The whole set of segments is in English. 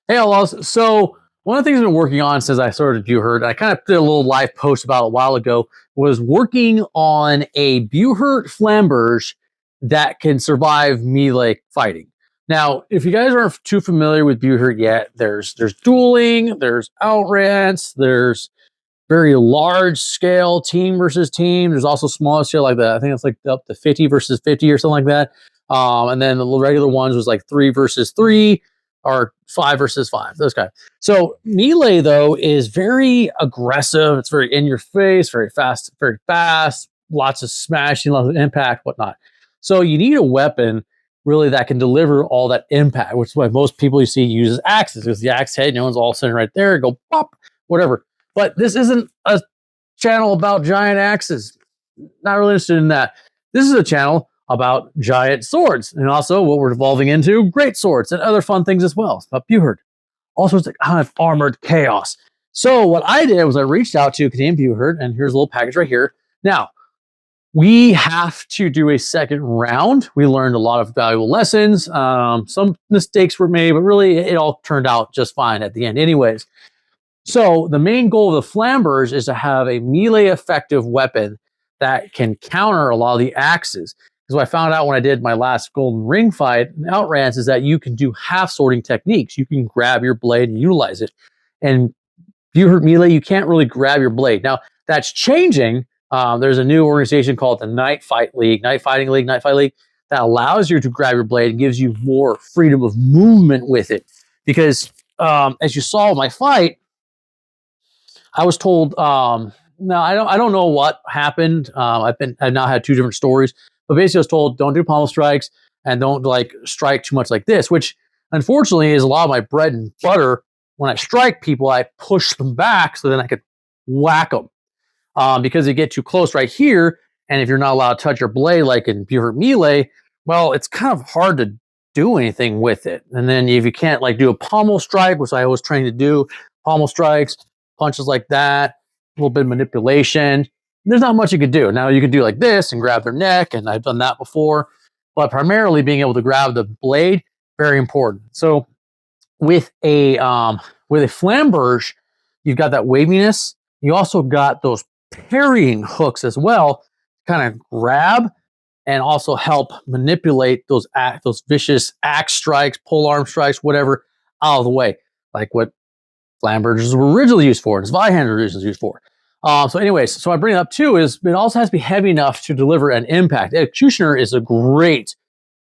Hey, Outlaws. So one of the things I've been working on since I started Buhurt, I kind of did a little live post about a while ago, was working on a Buhurt Flamberge that can survive melee fighting. Now, if you guys aren't too familiar with Buhurt yet, there's dueling, there's outrants, there's very large scale team versus team. There's also smaller scale like that. I think it's like up to 50 versus 50 or something like that. And then the regular ones was like 3 versus 3 or 5 versus 5, those guys. So melee though is very aggressive. It's very in your face, very fast, lots of smashing, lots of impact, whatnot. So you need a weapon really that can deliver all that impact, which is why most people you see use axes, because the axe head, one's all sitting right there, go pop, whatever. But this isn't a channel about giant axes. Not really interested in that. This is a channel about giant swords, and also what we're evolving into, great swords and other fun things as well. It's about Buhurt. All sorts of kind of armored chaos. So what I did was I reached out to Canadian Buhurt, and here's a little package right here. Now, we have to do a second round. We learned a lot of valuable lessons. Some mistakes were made, but really it all turned out just fine at the end anyways. So the main goal of the Flamberge is to have a melee effective weapon that can counter a lot of the axes. Because what I found out when I did my last golden ring fight in Outrans is that you can do half swording techniques. You can grab your blade and utilize it. And Buhurt melee, you can't really grab your blade. Now that's changing. There's a new organization called the Night Fighting League, that allows you to grab your blade and gives you more freedom of movement with it. Because as you saw in my fight, I was told, no, I don't know what happened. I've now had 2 different stories, but basically I was told don't do pommel strikes and don't like strike too much like this, which unfortunately is a lot of my bread and butter. When I strike people, I push them back so then I could whack them. Because they get too close right here, and if you're not allowed to touch your blade like in Buhurt melee, well, it's kind of hard to do anything with it. And then if you can't like do a pommel strike, which I was trained to do, pommel strikes, punches like that, a little bit of manipulation, there's not much you could do. Now you can do like this and grab their neck, and I've done that before, but primarily being able to grab the blade, very important. So with a Flamberge, you've got that waviness. You also got those parrying hooks as well, kind of grab and also help manipulate those vicious axe strikes, pole arm strikes, whatever, out of the way, like what Flamberges were originally used for, and Zweihander were originally used for. So anyways, so I bring it up too is it also has to be heavy enough to deliver an impact. Executioner is a great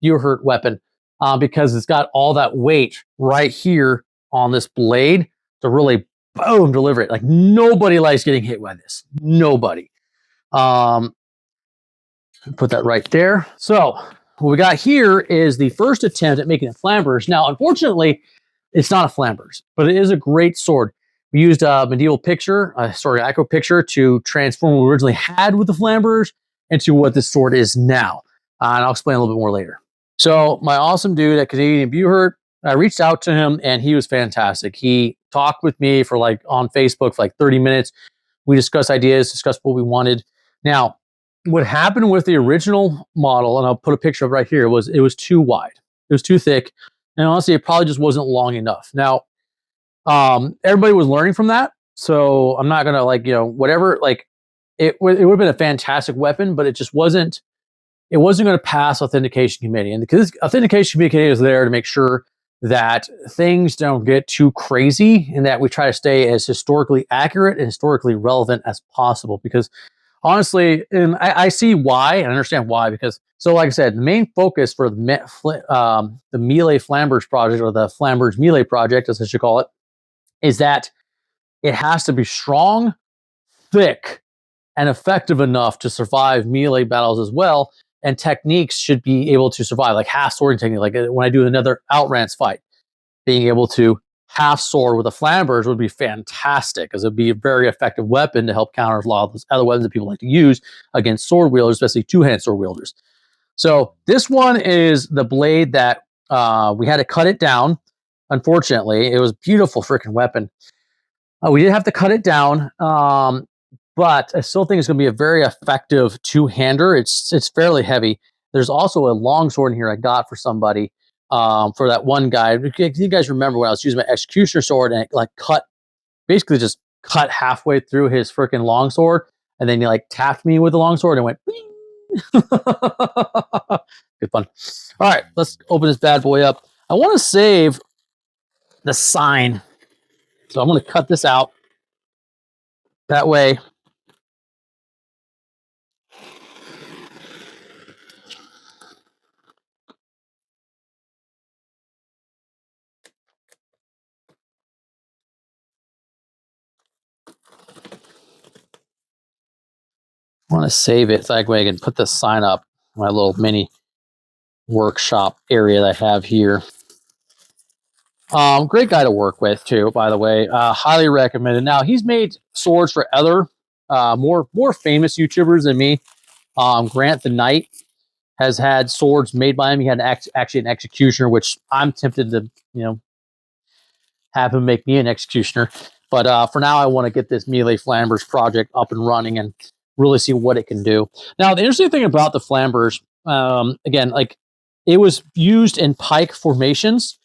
Buhurt weapon because it's got all that weight right here on this blade to really boom, deliver it. Like nobody likes getting hit by this. Nobody. Put that right there. So what we got here is the first attempt at making a Flamberge. Now, unfortunately, it's not a Flamberge, but it is a great sword. We used a medieval picture, a historical picture, to transform what we originally had with the Flamberge into what this sword is now. And I'll explain a little bit more later. So my awesome dude at Canadian Buhurt, I reached out to him and he was fantastic. He talked with me for like on Facebook for like 30 minutes. We discussed ideas, discussed what we wanted. Now, what happened with the original model, and I'll put a picture of right here, was it was too wide. It was too thick. And honestly, it probably just wasn't long enough. Now, everybody was learning from that. So I'm not going to like, whatever, like it would have been a fantastic weapon, but it just wasn't going to pass authentication committee. And because authentication committee is there to make sure that things don't get too crazy and that we try to stay as historically accurate and historically relevant as possible. Because honestly, and I see why, and I understand why, because, so like I said, the main focus for the Melee Flamberge project, or the Flamberge Melee project, as I should call it, is that it has to be strong, thick, and effective enough to survive melee battles as well. And techniques should be able to survive, like half swording technique. Like when I do another Outrance fight, being able to half sword with a Flamberge would be fantastic, because it'd be a very effective weapon to help counter a lot of those other weapons that people like to use against sword wielders, especially two-handed sword wielders. So this one is the blade that we had to cut it down. Unfortunately, it was a beautiful freaking weapon. We did have to cut it down. But I still think it's going to be a very effective two-hander. It's fairly heavy. There's also a long sword in here I got for somebody for that one guy. You guys remember when I was using my executioner sword and it like basically just cut halfway through his freaking longsword, and then he like tapped me with the longsword and went. Good fun. All right, let's open this bad boy up. I want to save the sign, so I'm going to cut this out. That way, I want to save it so that way I can put this sign up. My little mini workshop area that I have here. Great guy to work with too, by the way. Highly recommended. Now he's made swords for other more famous YouTubers than me. Grant the Knight has had swords made by him. He had actually an executioner, which I'm tempted to have him make me an executioner. But for now, I want to get this melee Flamberge project up and running and really see what it can do. Now, the interesting thing about the Flamberge, again, like it was used in pike formations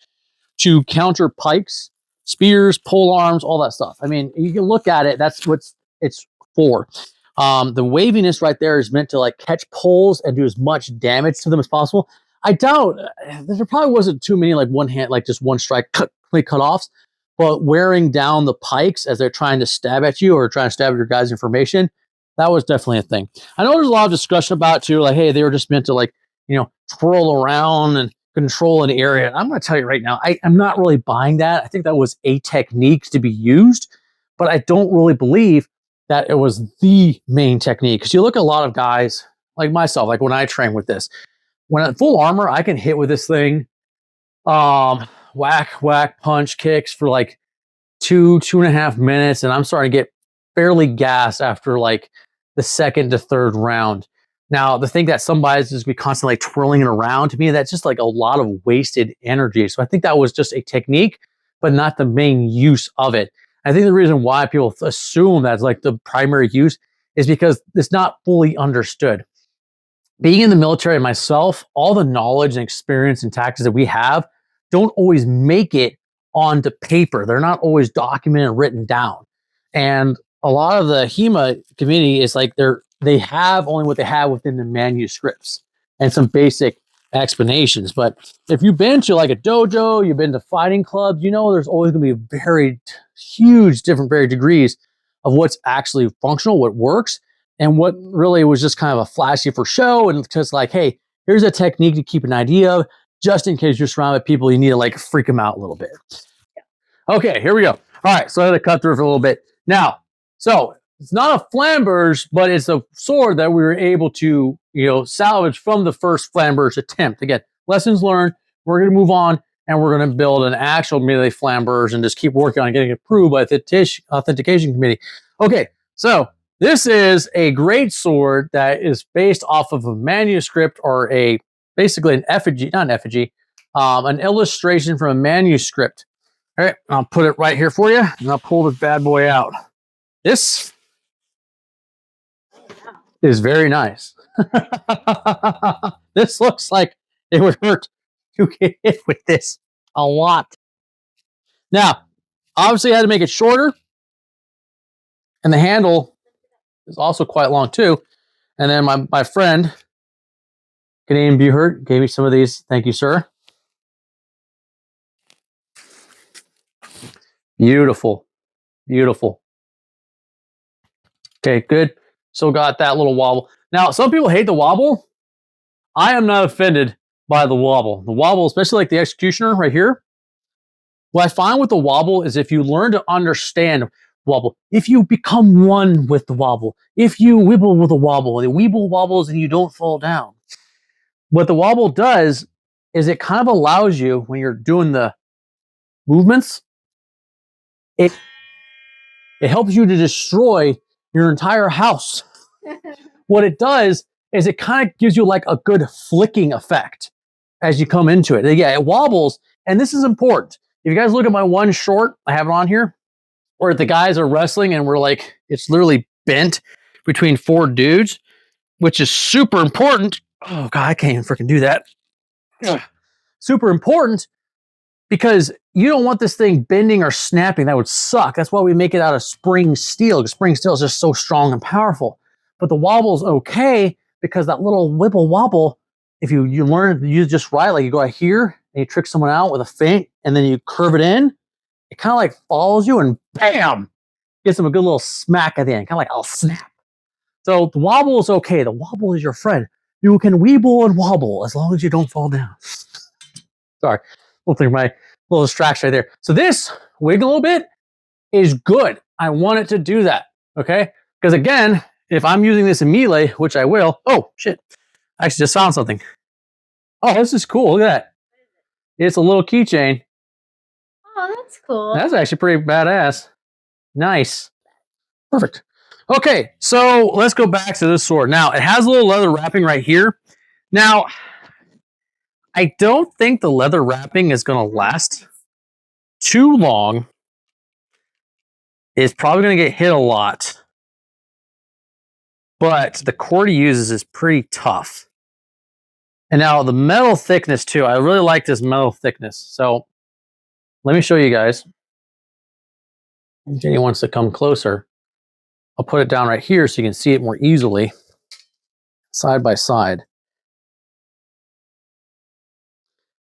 to counter pikes, spears, pole arms, all that stuff. I mean, you can look at it. That's what it's for. The waviness right there is meant to like catch poles and do as much damage to them as possible. I doubt there probably wasn't too many like one hand, like just one strike cut offs, but wearing down the pikes as they're trying to stab at you or trying to stab at your guys' information, that was definitely a thing. I know there's a lot of discussion about it too, like, hey, they were just meant to like, twirl around and control an area. I'm going to tell you right now, I'm not really buying that. I think that was a technique to be used, but I don't really believe that it was the main technique. Because you look at a lot of guys like myself, like when I train with this, when in full armor, I can hit with this thing, whack, punch, kicks for like 2.5 minutes, and I'm starting to get fairly gassed after like the second to third round. Now, the thing that somebody's just be constantly twirling it around, to me, that's just like a lot of wasted energy. So I think that was just a technique, but not the main use of it. I think the reason why people assume that's like the primary use is because it's not fully understood. Being in the military myself, all the knowledge and experience and tactics that we have don't always make it onto paper. They're not always documented and written down. And a lot of the HEMA community is like they have only what they have within the manuscripts and some basic explanations. But if you've been to like a dojo, you've been to fighting clubs, there's always going to be very huge different varied degrees of what's actually functional, what works, and what really was just kind of a flashy for show. And just like, hey, here's a technique to keep an idea of, just in case you're surrounded by people, you need to like freak them out a little bit. Okay, here we go. All right, so I had to cut through for a little bit. Now, so it's not a Flamberge, but it's a sword that we were able to, salvage from the first Flamberge attempt. Again, lessons learned. We're going to move on, and we're going to build an actual melee Flamberge and just keep working on getting it approved by the authentication committee. Okay, so this is a Greatsword that is based off of a manuscript or basically an effigy, not an effigy, an illustration from a manuscript. All right, I'll put it right here for you, and I'll pull this bad boy out. This is very nice. This looks like it would hurt to get hit with this a lot. Now, obviously I had to make it shorter, and the handle is also quite long too. And then my friend, Canadian Buhurt, gave me some of these. Thank you, sir. Beautiful. Beautiful. Okay, good. Still got that little wobble. Now, some people hate the wobble. I am not offended by the wobble. The wobble, especially like the executioner right here. What I find with the wobble is if you learn to understand wobble, if you become one with the wobble, if you wibble with the wobble, and the weeble wobbles and you don't fall down. What the wobble does is it kind of allows you, when you're doing the movements, it helps you to destroy your entire house. What it does is it kind of gives you like a good flicking effect as you come into it. Yeah, it wobbles, and this is important. If you guys look at my one short, I have it on here, where the guys are wrestling and we're like, it's literally bent between 4 dudes, which is super important. Oh God, I can't even freaking do that. Ugh. super important because you don't want this thing bending or snapping. That would suck. That's why we make it out of spring steel, because spring steel is just so strong and powerful. But the wobble's okay because that little wibble wobble, if you learn to use just right, like you go out here and you trick someone out with a feint and then you curve it in, it kind of like follows you and bam, gets them a good little smack at the end, kind of like, I'll snap. So the wobble is okay. The wobble is your friend. You can weeble and wobble as long as you don't fall down. Sorry, my little distraction right there. So this wiggle a little bit is good. I want it to do that, okay? Because again, if I'm using this in melee, which I will, oh shit, I actually just found something. Oh, this is cool. Look at that. It's a little keychain. Oh, that's cool. That's actually pretty badass. Nice. Perfect. Okay, so let's go back to this sword. Now, it has a little leather wrapping right here. Now, I don't think the leather wrapping is going to last too long. It's probably going to get hit a lot. But the cord he uses is pretty tough. And now the metal thickness too. I really like this metal thickness. So let me show you guys. If Jenny wants to come closer, I'll put it down right here so you can see it more easily, side by side.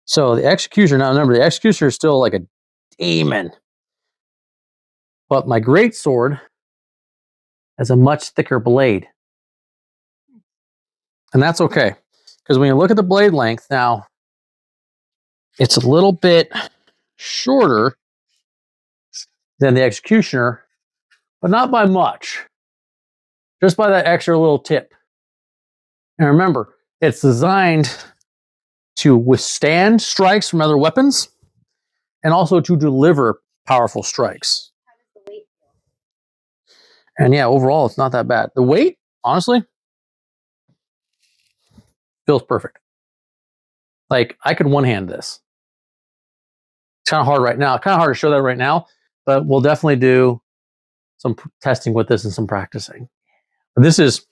So the executioner, now remember, the executioner is still like a demon. But my greatsword has a much thicker blade. And that's okay. Because when you look at the blade length now, it's a little bit shorter than the executioner, but not by much. Just by that extra little tip. And remember, it's designed to withstand strikes from other weapons and also to deliver powerful strikes. How does the weight feel? And yeah, overall, it's not that bad. The weight, honestly, feels perfect. Like, I could one-hand this. It's kind of hard right now. Kind of hard to show that right now, but we'll definitely do some testing with this and some practicing. But this is...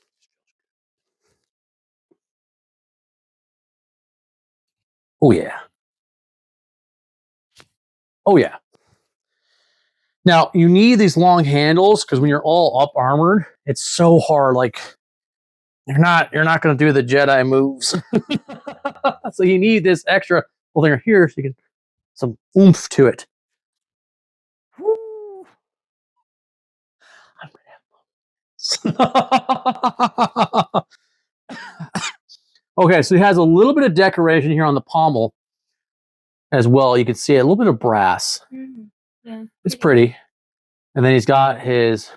Oh, yeah. Oh, yeah. Now, you need these long handles because when you're all up armored, it's so hard. Like, you're not going to do the Jedi moves. So you need this extra little thing here so you can some oomph to it. Okay, so he has a little bit of decoration here on the pommel as well. You can see a little bit of brass. Yeah, it's pretty. And then he's got his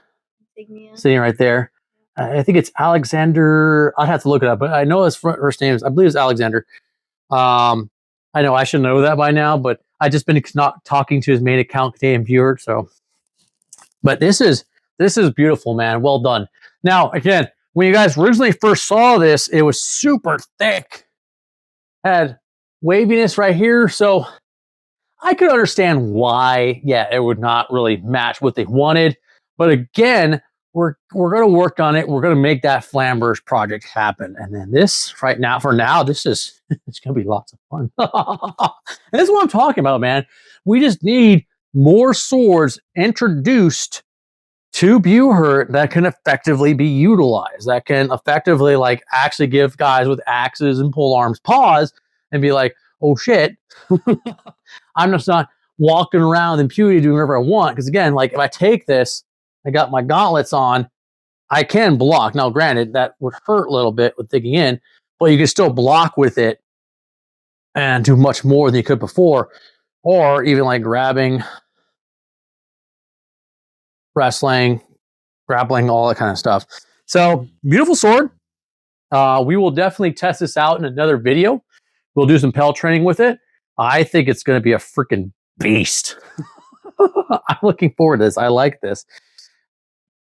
insignia right there. I think it's Alexander. I'd have to look it up, but I know his first name is, I believe it's Alexander. I know I should know that by now, but I just been not talking to his main account, Canadian Buhurt. So, but this is beautiful, man. Well done. Now, again, when you guys originally first saw this, it was super thick, had waviness right here. So I could understand why, yeah, it would not really match what they wanted. But again, we're going to work on it. We're going to make that Flamberge project happen. And then this right now, for now, this is, it's going to be lots of fun. And this is what I'm talking about, man. We just need more swords introduced to Buhurt that can effectively be utilized, that can effectively like actually give guys with axes and pole arms pause and be like, oh shit, I'm just not walking around with impunity doing whatever I want. Because again, like if I take this, I got my gauntlets on, I can block. Now, granted, that would hurt a little bit with digging in, but you can still block with it and do much more than you could before. Or even like grabbing, wrestling, grappling, all that kind of stuff. So, beautiful sword. We will definitely test this out in another video. We'll do some pelt training with it. I think it's going to be a freaking beast. I'm looking forward to this. I like this.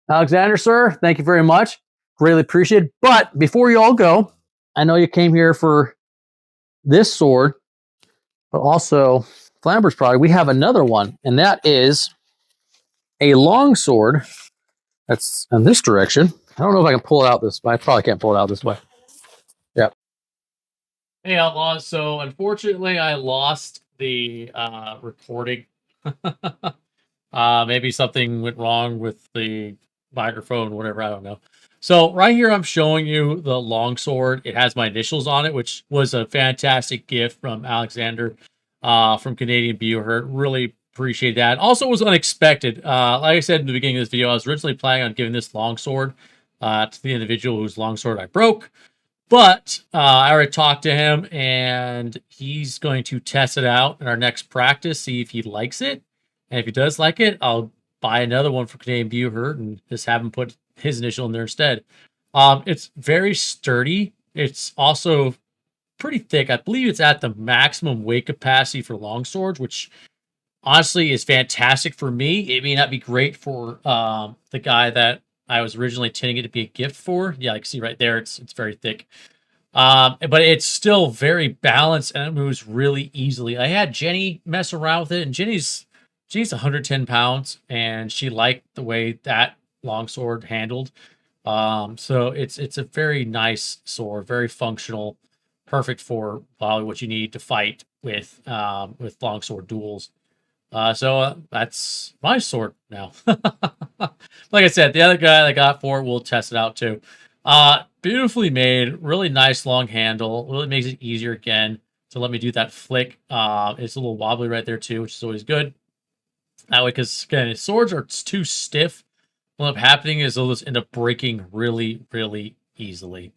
Alexander, sir, thank you very much. Greatly appreciated. But before you all go, I know you came here for this sword, but also Flamberge product. We have another one, and that is a long sword that's in this direction. I don't know if I can pull it out this way. I probably can't pull it out this way. Yeah. Hey, Outlaws. So, unfortunately, I lost the recording. Maybe something went wrong with the microphone, whatever. I don't know. So, right here, I'm showing you the longsword. It has my initials on it, which was a fantastic gift from Alexander from Canadian Buhurt. Really appreciate that. Also, was unexpected. Like I said in the beginning of this video, I was originally planning on giving this longsword to the individual whose longsword I broke. But I already talked to him, and he's going to test it out in our next practice, see if he likes it. And if he does like it, I'll buy another one for Canadian Buhurt and just have him put his initial in there instead. It's very sturdy. It's also pretty thick. I believe it's at the maximum weight capacity for long swords, which honestly is fantastic for me. It may not be great for the guy that I was originally intending it to be a gift for. Yeah, like see right there, it's very thick. But it's still very balanced and it moves really easily. I had Jenny mess around with it, and Jenny's 110 pounds, and she liked the way that longsword handled. So it's a very nice sword, very functional, perfect for probably what you need to fight with longsword duels. So that's my sword now. Like I said, the other guy I got for it, we'll test it out too. Beautifully made, really nice long handle. Really makes it easier again to let me do that flick. It's a little wobbly right there too, which is always good. That way, because again, swords are too stiff. What end up happening is they'll just end up breaking really, really easily,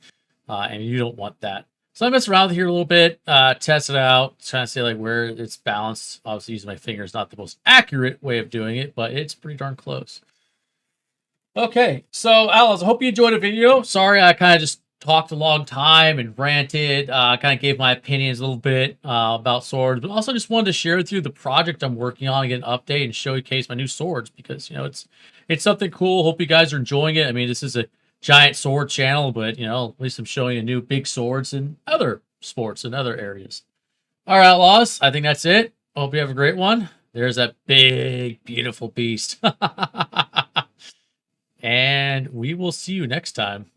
and you don't want that. So I mess around with here a little bit, test it out, trying to see like where it's balanced. Obviously, using my finger is not the most accurate way of doing it, but it's pretty darn close. Okay, so Alice, I hope you enjoyed the video. Sorry, I kind of just talked a long time and ranted. Kind of gave my opinions a little bit about swords, but also just wanted to share with you the project I'm working on, get an update, and showcase my new swords because it's something cool. Hope you guys are enjoying it. I mean, this is a giant sword channel, but at least I'm showing you new big swords in other sports and other areas. All right, Outlaws, I think that's it. Hope you have a great one. There's that big, beautiful beast. And we will see you next time.